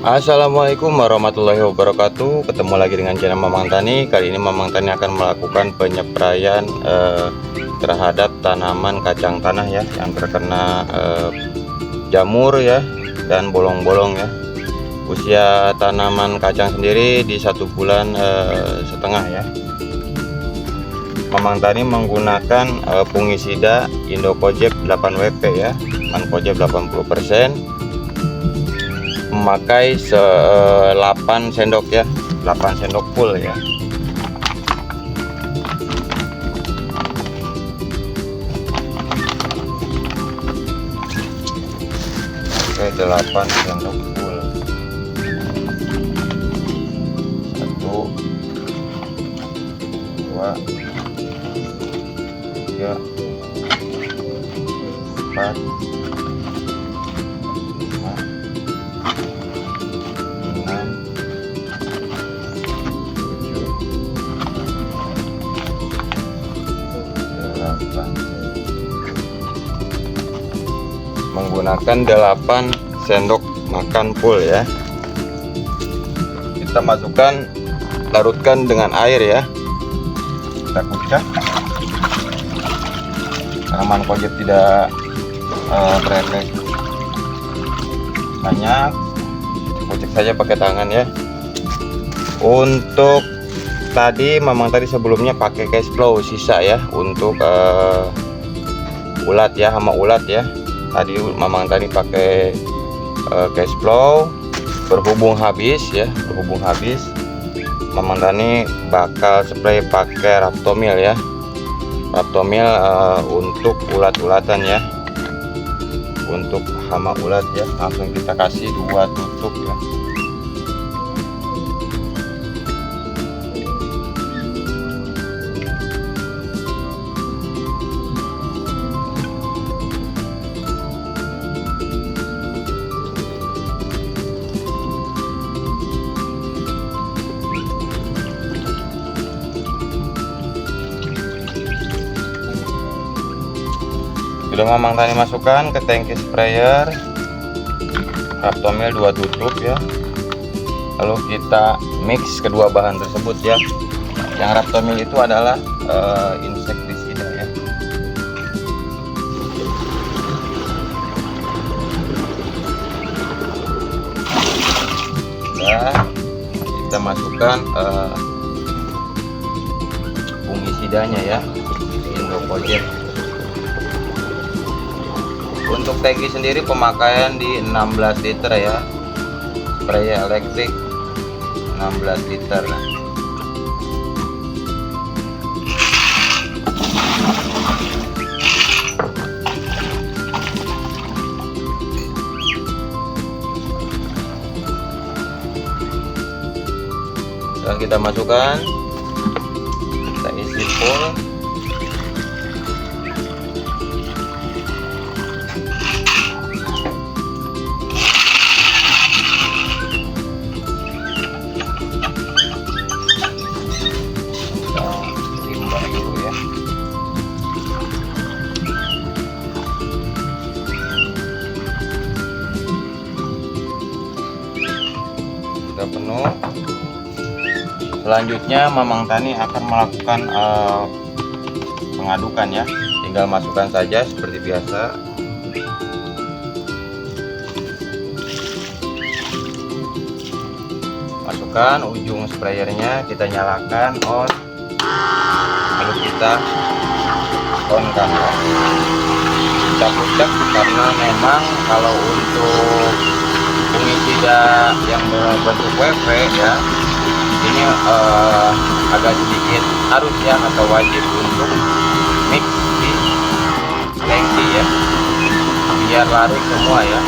Assalamualaikum warahmatullahi wabarakatuh. Ketemu lagi dengan channel Mamang Tani. Kali ini Mamang Tani akan melakukan penyepraian terhadap tanaman kacang tanah ya, yang terkena jamur ya dan bolong-bolong ya. Usia tanaman kacang sendiri di 1,5 bulan ya. Mamang Tani menggunakan fungisida Indocojeb 8WP ya, Mancozeb 80%, memakai 8 sendok ya, 8 sendok full ya. Oke, 8 sendok full. 1 2 3 4 menggunakan 8 sendok makan full ya. Kita masukkan, larutkan dengan air ya. Kita kucek karena Mancozeb tidak berefek banyak, kucek saja pakai tangan ya. Untuk tadi memang sebelumnya pakai cash flow sisa ya, untuk ulat ya, hama ulat ya. Tadi Mamang Tani pakai cash flow, berhubung habis ya, Mamang Tani bakal spray pakai Raftomil ya. Raftomil untuk ulat-ulatan ya, untuk hama ulat ya. Langsung kita kasih 2 tutup ya. Sudah Mamang Tani masukkan ke tangki sprayer Raftomil 2 tutup ya. Lalu kita mix kedua bahan tersebut ya. Yang Raftomil itu adalah insektisida ya. Nah, kita masukkan fungisidanya ya, Indocojeb. Untuk tangki sendiri pemakaian di 16 liter ya, spray elektrik 16 liter. Dan kita masukkan, kita isi full. Sudah penuh. Selanjutnya Mamang Tani akan melakukan pengadukan ya. Tinggal masukkan saja seperti biasa. Masukkan ujung sprayernya, kita nyalakan on, lalu kita on kan ya. Kita pucak karena memang kalau untuk fungisida yang berbentuk WP ya, ini agak sedikit harus ya, atau wajib untuk mix di tangki ya, biar larut semua ya.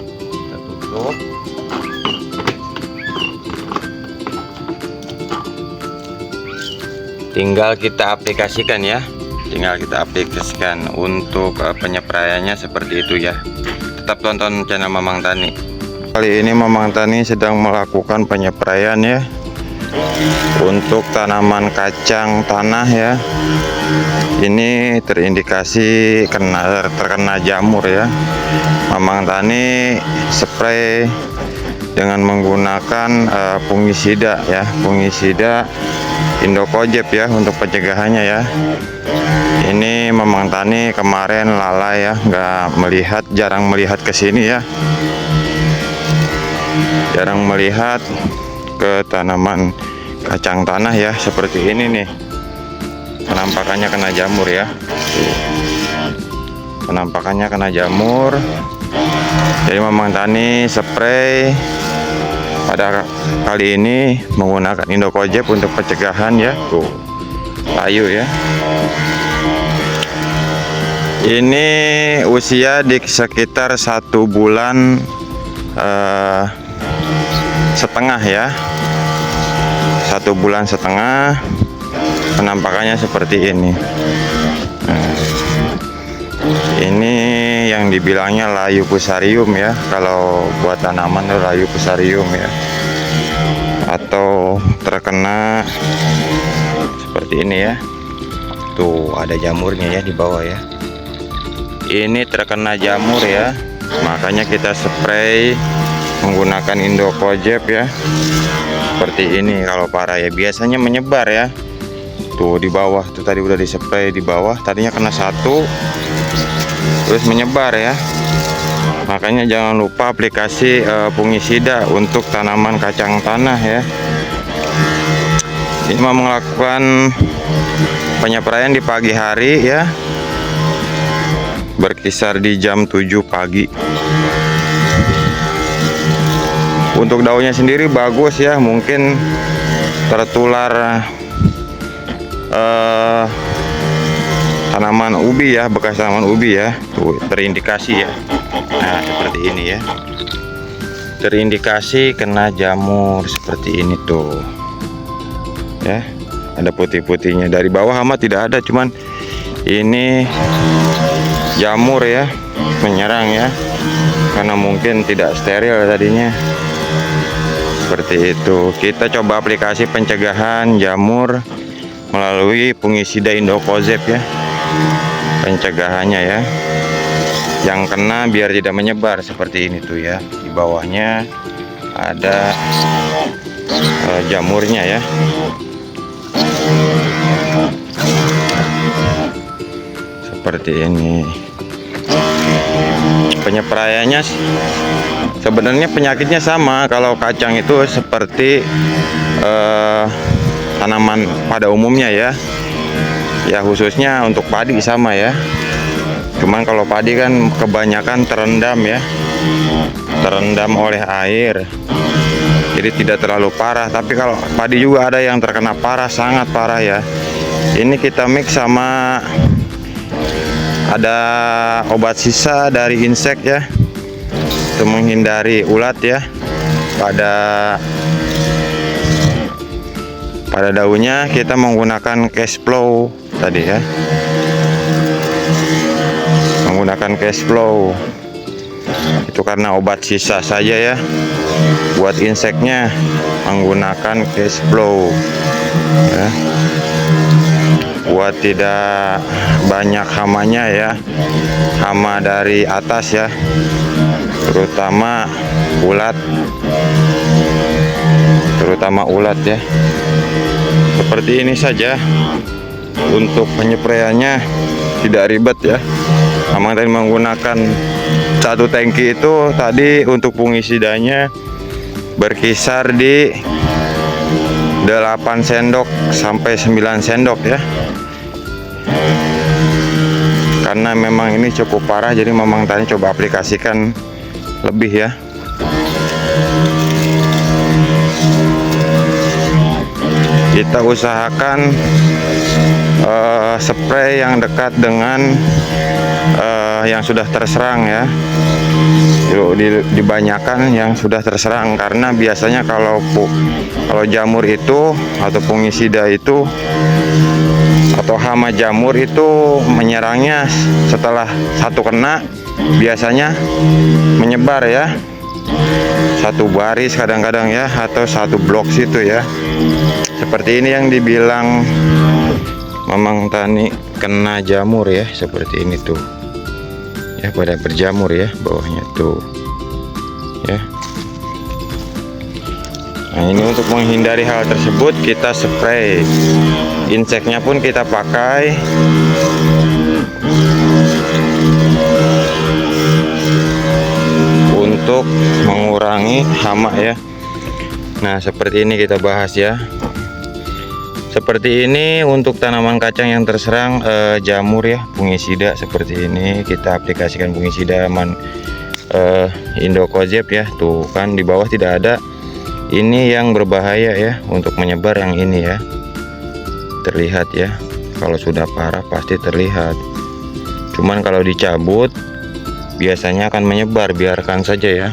Kita tutup. tinggal kita aplikasikan ya, untuk penyepraiannya seperti itu ya. Tetap tonton channel Mamang Tani. Kali ini Mamang Tani sedang melakukan penyepraian ya untuk tanaman kacang tanah ya. Ini terindikasi terkena jamur ya. Mamang Tani spray dengan menggunakan fungisida ya, fungisida Indocojeb ya untuk pencegahannya ya. Ini Mamang Tani kemarin lalai ya, jarang melihat ke sini ya, jarang melihat ke tanaman kacang tanah ya, seperti ini nih. Penampakannya kena jamur ya. Penampakannya kena jamur. Jadi Mamang Tani spray pada kali ini menggunakan Indocojeb untuk pencegahan ya. Tuh, layu ya. Ini usia di sekitar 1 bulan setengah ya. 1 bulan setengah. Penampakannya seperti ini. Ini yang dibilangnya layu fusarium ya, kalau buat tanaman itu layu fusarium ya, atau terkena seperti ini ya. Tuh ada jamurnya ya di bawah ya. Ini terkena jamur ya, makanya kita spray menggunakan Indocojeb ya. Seperti ini kalau parah ya, biasanya menyebar ya. Tuh di bawah tuh tadi udah dispray di bawah, tadinya kena 1 terus menyebar ya. Makanya jangan lupa aplikasi fungisida untuk tanaman kacang tanah ya. Ini mau melakukan penyepraian di pagi hari ya, berkisar di jam 7 pagi. Untuk daunnya sendiri bagus ya, mungkin tertular tanaman ubi ya, bekas tanaman ubi ya. Tuh terindikasi ya. Nah seperti ini ya, terindikasi kena jamur seperti ini tuh ya. Ada putih-putihnya. Dari bawah hama tidak ada, cuman ini jamur ya menyerang ya, karena mungkin tidak steril tadinya. Seperti itu. Kita coba aplikasi pencegahan jamur melalui fungisida Indocojeb ya, pencegahannya ya. Yang kena biar tidak menyebar seperti ini tuh ya. Di bawahnya ada jamurnya ya. Seperti ini. Penyepraiannya sebenarnya penyakitnya sama. Kalau kacang itu seperti tanaman pada umumnya ya. Ya khususnya untuk padi sama ya. Cuman kalau padi kan kebanyakan terendam ya, terendam oleh air, jadi tidak terlalu parah. Tapi kalau padi juga ada yang terkena parah, sangat parah ya. Ini kita mix sama ada obat sisa dari insek ya, untuk menghindari ulat ya. Pada daunnya kita menggunakan cash flow tadi ya, menggunakan cash flow itu karena obat sisa saja ya. Buat inseknya menggunakan cash flow ya, buat tidak banyak hamanya ya, hama dari atas ya, terutama ulat ya. Seperti ini saja untuk penyepraiannya, tidak ribet ya. Mamang tadi menggunakan 1 tangki itu tadi untuk fungisidanya berkisar di 8 sendok sampai 9 sendok ya. Karena memang ini cukup parah, jadi Mamang Tani coba aplikasikan lebih ya. Kita usahakan spray yang dekat dengan yang sudah terserang ya. Dibanyakan yang sudah terserang, karena biasanya kalau jamur itu atau fungisida itu atau hama jamur itu menyerangnya setelah satu kena, biasanya menyebar ya, satu baris kadang-kadang ya, atau satu blok situ ya. Seperti ini yang dibilang Mamang Tani kena jamur ya, seperti ini tuh ya, pada berjamur ya bawahnya tuh ya. Nah, ini untuk menghindari hal tersebut kita spray, inseknya pun kita pakai untuk mengurangi hama ya. Nah, seperti ini kita bahas ya. Seperti ini untuk tanaman kacang yang terserang jamur ya, fungisida seperti ini kita aplikasikan fungisida Indokozeb ya. Tuh kan di bawah tidak ada. Ini yang berbahaya ya untuk menyebar, yang ini ya. Terlihat ya. Kalau sudah parah pasti terlihat. Cuman kalau dicabut biasanya akan menyebar, biarkan saja ya.